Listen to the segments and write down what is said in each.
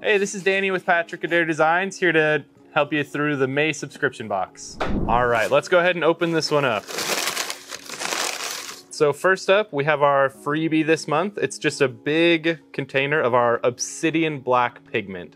Hey, this is Danny with Patrick Adair Designs, here to help you through the May subscription box. All right, let's go ahead and open this one up. So first up, we have our freebie this month. It's just a big container of our obsidian black pigment.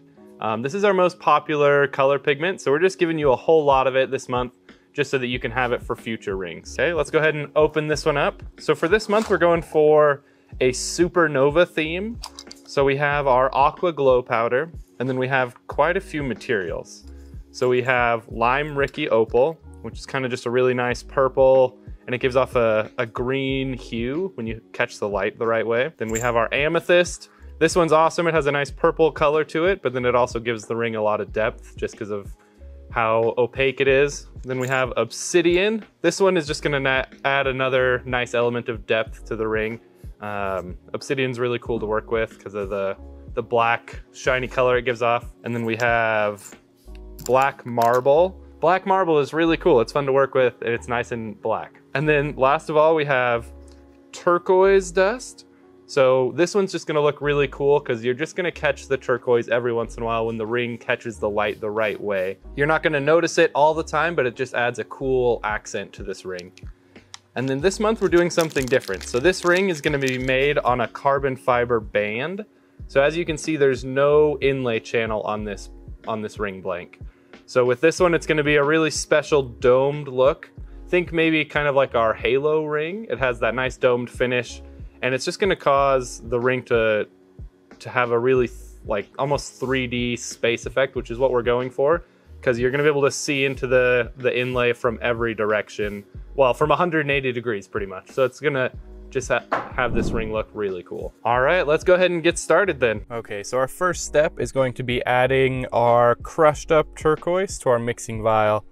This is our most popular color pigment, so we're just giving you a whole lot of it this month, just so that you can have it for future rings. Okay, let's go ahead and open this one up. So for this month, we're going for a Supernova theme. So we have our aqua glow powder, and then we have quite a few materials. So we have lime Ricky opal, which is kind of just a really nice purple, and it gives off a green hue when you catch the light the right way. Then we have our amethyst. This one's awesome. It has a nice purple color to it, but then it also gives the ring a lot of depth just because of how opaque it is. Then we have obsidian. This one is just gonna add another nice element of depth to the ring. Obsidian's really cool to work with because of the black shiny color it gives off. And then we have black marble. Black marble is really cool. It's fun to work with, and it's nice and black. And then last of all, we have turquoise dust. So this one's just gonna look really cool because you're just gonna catch the turquoise every once in a while when the ring catches the light the right way. You're not gonna notice it all the time, but it just adds a cool accent to this ring. And then this month we're doing something different. So this ring is gonna be made on a carbon fiber band. So as you can see, there's no inlay channel on this ring blank. So with this one, it's gonna be a really special domed look. Think maybe kind of like our halo ring. It has that nice domed finish, and it's just gonna cause the ring to have a really like almost 3D space effect, which is what we're going for, because you're gonna be able to see into the inlay from every direction. Well, from 180 degrees pretty much. So it's gonna just have this ring look really cool. All right, let's go ahead and get started then. Okay, so our first step is going to be adding our crushed up turquoise to our mixing vial.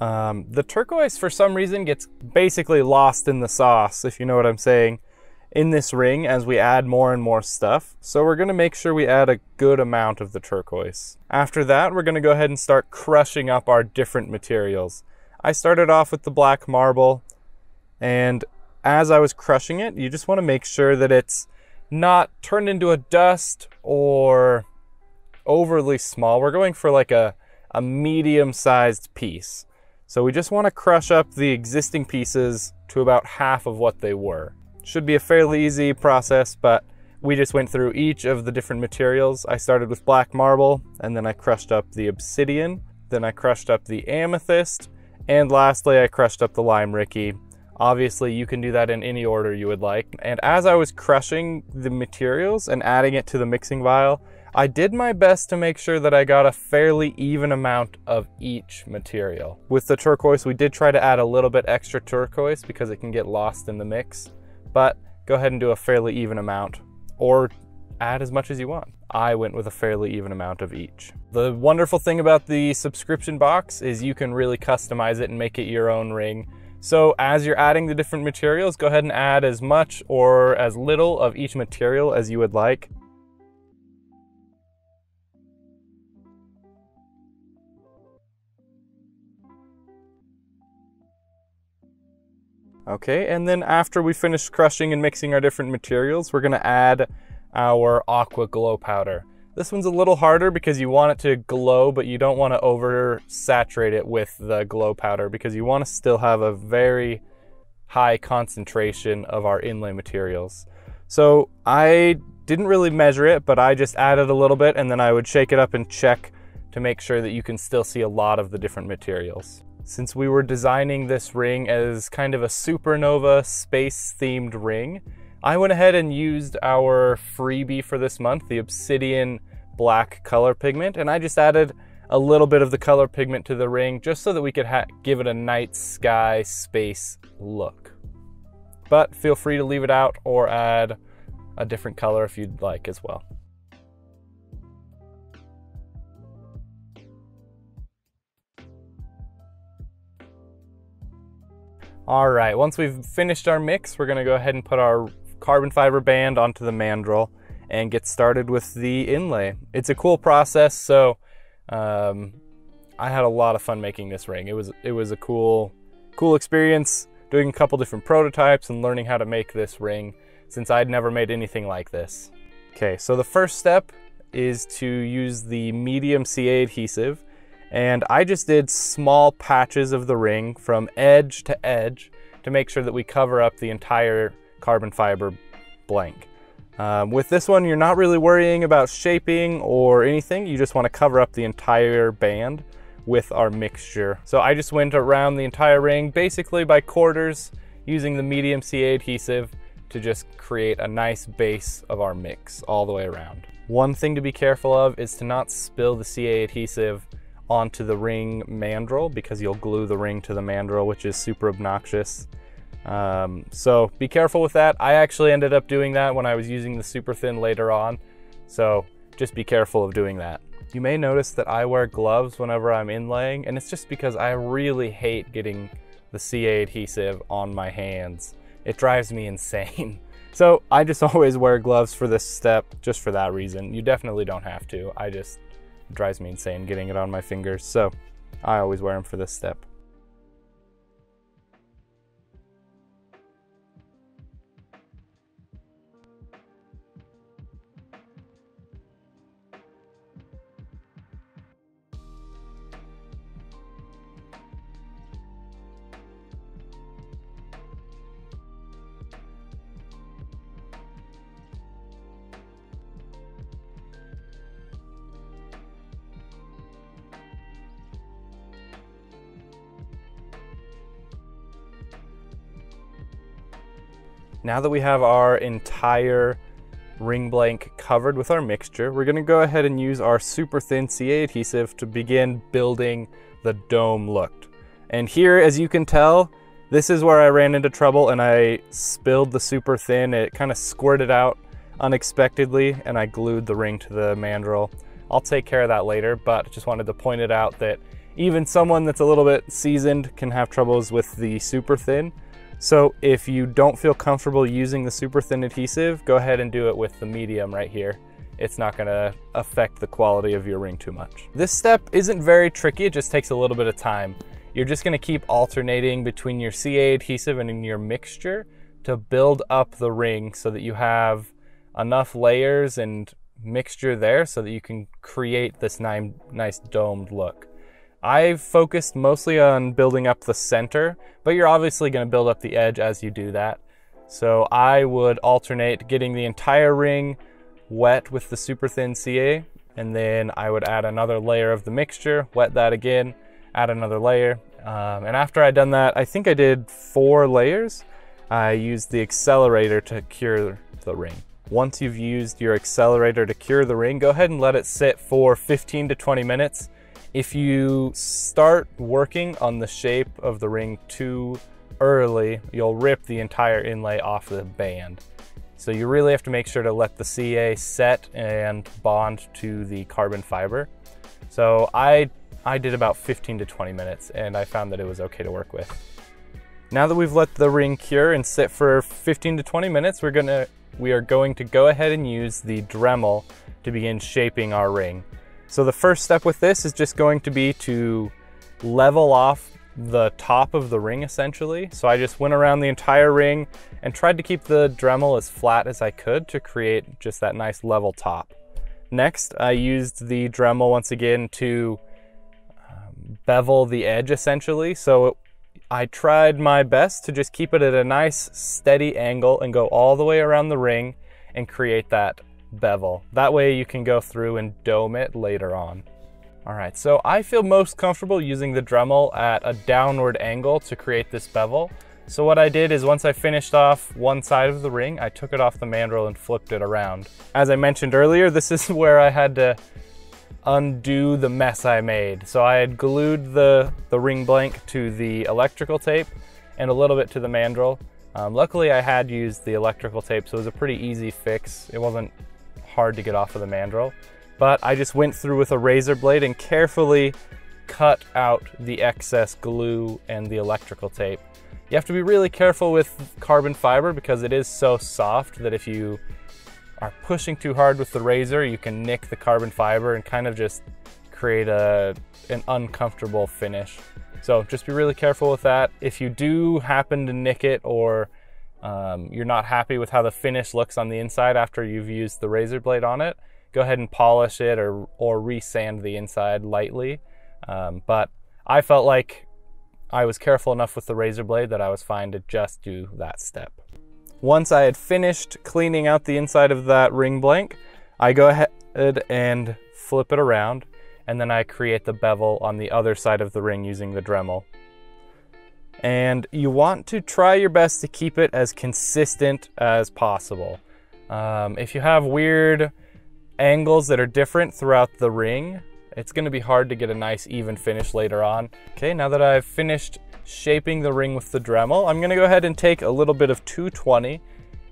The turquoise, for some reason, gets basically lost in the sauce, if you know what I'm saying, in this ring as we add more and more stuff. So we're gonna make sure we add a good amount of the turquoise. After that, we're gonna go ahead and start crushing up our different materials. I started off with the black marble, and as I was crushing it, you just wanna make sure that it's not turned into a dust or overly small. We're going for like a medium-sized piece. So we just wanna crush up the existing pieces to about half of what they were. Should be a fairly easy process, but we just went through each of the different materials. I started with black marble, and then I crushed up the obsidian, then I crushed up the amethyst, and lastly, I crushed up the lime Ricky. Obviously, you can do that in any order you would like. And as I was crushing the materials and adding it to the mixing vial, I did my best to make sure that I got a fairly even amount of each material. With the turquoise, we did try to add a little bit extra turquoise because it can get lost in the mix, but go ahead and do a fairly even amount, or add as much as you want. I went with a fairly even amount of each. The wonderful thing about the subscription box is you can really customize it and make it your own ring. So as you're adding the different materials, go ahead and add as much or as little of each material as you would like. Okay, and then after we finish crushing and mixing our different materials, we're gonna add our aqua glow powder. This one's a little harder because you want it to glow, but you don't want to oversaturate it with the glow powder because you want to still have a very high concentration of our inlay materials. So I didn't really measure it, but I just added a little bit, and then I would shake it up and check to make sure that you can still see a lot of the different materials. Since we were designing this ring as kind of a supernova space-themed ring, I went ahead and used our freebie for this month, the obsidian black color pigment, and I just added a little bit of the color pigment to the ring just so that we could give it a night sky space look. But feel free to leave it out or add a different color if you'd like as well. All right, once we've finished our mix, we're gonna go ahead and put our carbon fiber band onto the mandrel and get started with the inlay. It's a cool process, so I had a lot of fun making this ring. It was a cool experience doing a couple different prototypes and learning how to make this ring since I'd never made anything like this. Okay, so the first step is to use the medium CA adhesive, and I just did small patches of the ring from edge to edge to make sure that we cover up the entire carbon fiber blank. With this one, you're not really worrying about shaping or anything. You just want to cover up the entire band with our mixture. So I just went around the entire ring basically by quarters using the medium CA adhesive to just create a nice base of our mix all the way around. One thing to be careful of is to not spill the CA adhesive onto the ring mandrel, because you'll glue the ring to the mandrel, which is super obnoxious. So be careful with that. I actually ended up doing that when I was using the super thin later on. So just be careful of doing that. You may notice that I wear gloves whenever I'm inlaying, and it's just because I really hate getting the CA adhesive on my hands. It drives me insane. So I just always wear gloves for this step just for that reason. You definitely don't have to. It drives me insane getting it on my fingers. So I always wear them for this step. Now that we have our entire ring blank covered with our mixture, we're gonna go ahead and use our super thin CA adhesive to begin building the dome look. And here, as you can tell, this is where I ran into trouble and I spilled the super thin. It kind of squirted out unexpectedly and I glued the ring to the mandrel. I'll take care of that later, but just wanted to point it out that even someone that's a little bit seasoned can have troubles with the super thin. So if you don't feel comfortable using the super thin adhesive, go ahead and do it with the medium right here. It's not gonna affect the quality of your ring too much. This step isn't very tricky, it just takes a little bit of time. You're just gonna keep alternating between your CA adhesive and your mixture to build up the ring so that you have enough layers and mixture there so that you can create this nice domed look. I've focused mostly on building up the center, but you're obviously going to build up the edge as you do that. So I would alternate getting the entire ring wet with the super thin CA, and then I would add another layer of the mixture, wet that again, add another layer. And after I'd done that, I think I did 4 layers, I used the accelerator to cure the ring. Once you've used your accelerator to cure the ring, go ahead and let it sit for 15 to 20 minutes. If you start working on the shape of the ring too early, you'll rip the entire inlay off the band. So you really have to make sure to let the CA set and bond to the carbon fiber. So I did about 15 to 20 minutes and I found that it was okay to work with. Now that we've let the ring cure and sit for 15 to 20 minutes, we are going to go ahead and use the Dremel to begin shaping our ring. So the first step with this is just going to be to level off the top of the ring essentially. So I just went around the entire ring and tried to keep the Dremel as flat as I could to create just that nice level top. Next, I used the Dremel once again to bevel the edge essentially. So I tried my best to just keep it at a nice steady angle and go all the way around the ring and create that bevel. That way you can go through and dome it later on. All right, so I feel most comfortable using the Dremel at a downward angle to create this bevel. So what I did is once I finished off one side of the ring, I took it off the mandrel and flipped it around. As I mentioned earlier, this is where I had to undo the mess I made. So I had glued the ring blank to the electrical tape and a little bit to the mandrel. Luckily I had used the electrical tape, so it was a pretty easy fix. It wasn't hard to get off of the mandrel, but I just went through with a razor blade and carefully cut out the excess glue and the electrical tape. You have to be really careful with carbon fiber because it is so soft that if you are pushing too hard with the razor, you can nick the carbon fiber and kind of just create an uncomfortable finish. So just be really careful with that. If you do happen to nick it or you're not happy with how the finish looks on the inside after you've used the razor blade on it, go ahead and polish it or re-sand the inside lightly. But I felt like I was careful enough with the razor blade that I was fine to just do that step. Once I had finished cleaning out the inside of that ring blank, I go ahead and flip it around, and then I create the bevel on the other side of the ring using the Dremel. And you want to try your best to keep it as consistent as possible. If you have weird angles that are different throughout the ring, it's going to be hard to get a nice even finish later on. Okay, now that I've finished shaping the ring with the Dremel, I'm going to go ahead and take a little bit of 220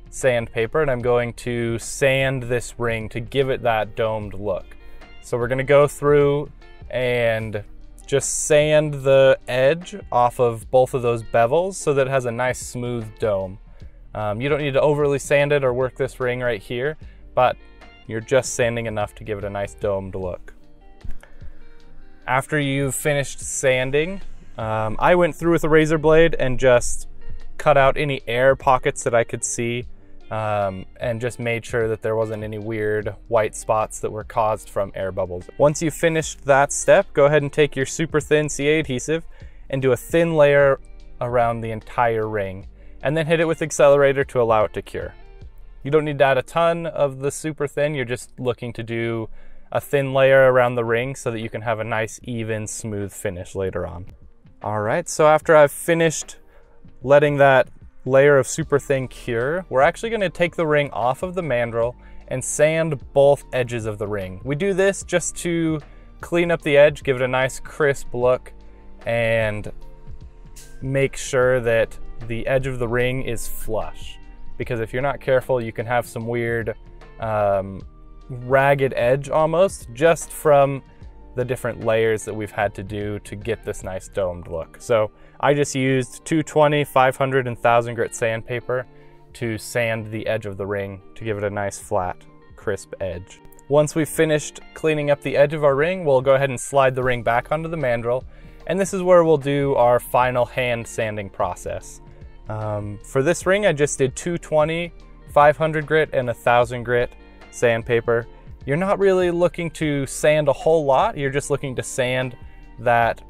sandpaper, and I'm going to sand this ring to give it that domed look. So we're going to go through and just sand the edge off of both of those bevels so that it has a nice smooth dome. You don't need to overly sand it or work this ring right here, but you're just sanding enough to give it a nice domed look. After you've finished sanding, I went through with a razor blade and just cut out any air pockets that I could see, and just made sure that there wasn't any weird white spots that were caused from air bubbles. Once you've finished that step, go ahead and take your super thin CA adhesive and do a thin layer around the entire ring, and then hit it with accelerator to allow it to cure. You don't need to add a ton of the super thin, you're just looking to do a thin layer around the ring so that you can have a nice, even, smooth finish later on. All right, so after I've finished letting that layer of super thin cure, we're actually going to take the ring off of the mandrel and sand both edges of the ring. We do this just to clean up the edge, give it a nice crisp look, and make sure that the edge of the ring is flush. Because if you're not careful, you can have some weird ragged edge almost, just from the different layers that we've had to do to get this nice domed look. So I just used 220, 500, and 1000 grit sandpaper to sand the edge of the ring to give it a nice flat, crisp edge. Once we've finished cleaning up the edge of our ring, we'll go ahead and slide the ring back onto the mandrel, and this is where we'll do our final hand sanding process. For this ring, I just did 220, 500 grit, and 1000 grit sandpaper. You're not really looking to sand a whole lot, you're just looking to sand that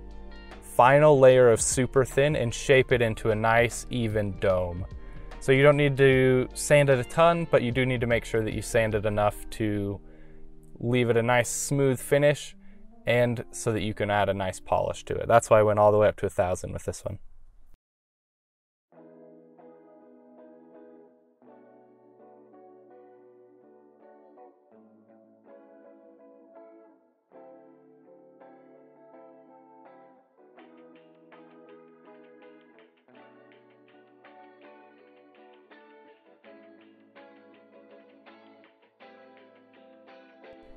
final layer of super thin and shape it into a nice even dome. So you don't need to sand it a ton, but you do need to make sure that you sand it enough to leave it a nice smooth finish, and so that you can add a nice polish to it. That's why I went all the way up to 1000 with this one.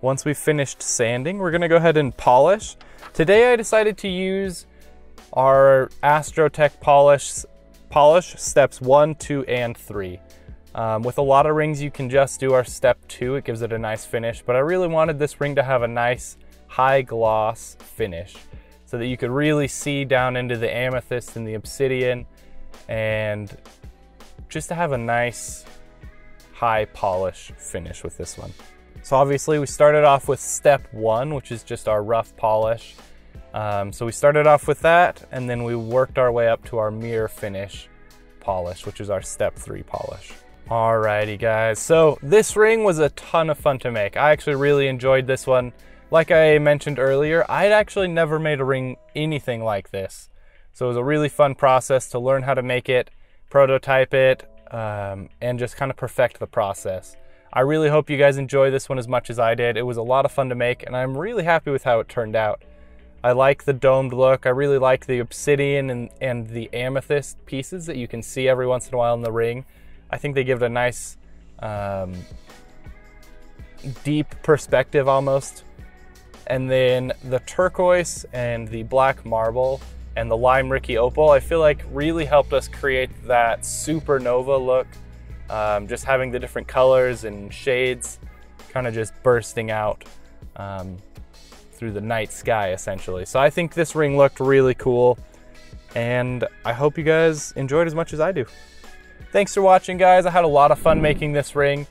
Once we've finished sanding, we're gonna go ahead and polish. Today I decided to use our Astrotech polish steps 1, 2, and 3. With a lot of rings you can just do our step 2, it gives it a nice finish, but I really wanted this ring to have a nice high gloss finish so that you could really see down into the amethyst and the obsidian, and just to have a nice high polish finish with this one. So obviously we started off with step 1, which is just our rough polish. So we started off with that, and then we worked our way up to our mirror finish polish, which is our step 3 polish. Alrighty guys, so this ring was a ton of fun to make. I actually really enjoyed this one. Like I mentioned earlier, I'd actually never made a ring anything like this. So it was a really fun process to learn how to make it, prototype it, and just kind of perfect the process. I really hope you guys enjoy this one as much as I did. It was a lot of fun to make, and I'm really happy with how it turned out. I like the domed look. I really like the obsidian and the amethyst pieces that you can see every once in a while in the ring. I think they give it a nice deep perspective almost. And then the turquoise and the black marble and the lime Ricky opal, I feel like really helped us create that supernova look. Just having the different colors and shades kind of just bursting out through the night sky essentially. So I think this ring looked really cool, and I hope you guys enjoyed as much as I do. Thanks for watching guys. I had a lot of fun making this ring.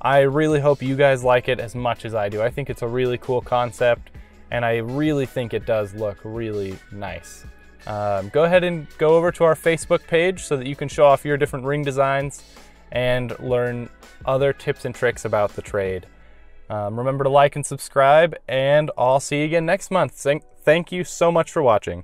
I really hope you guys like it as much as I do. I think it's a really cool concept, and I really think it does look really nice. Go ahead and go over to our Facebook page so that you can show off your different ring designs and learn other tips and tricks about the trade. Remember to like and subscribe, and I'll see you again next month. Thank you so much for watching.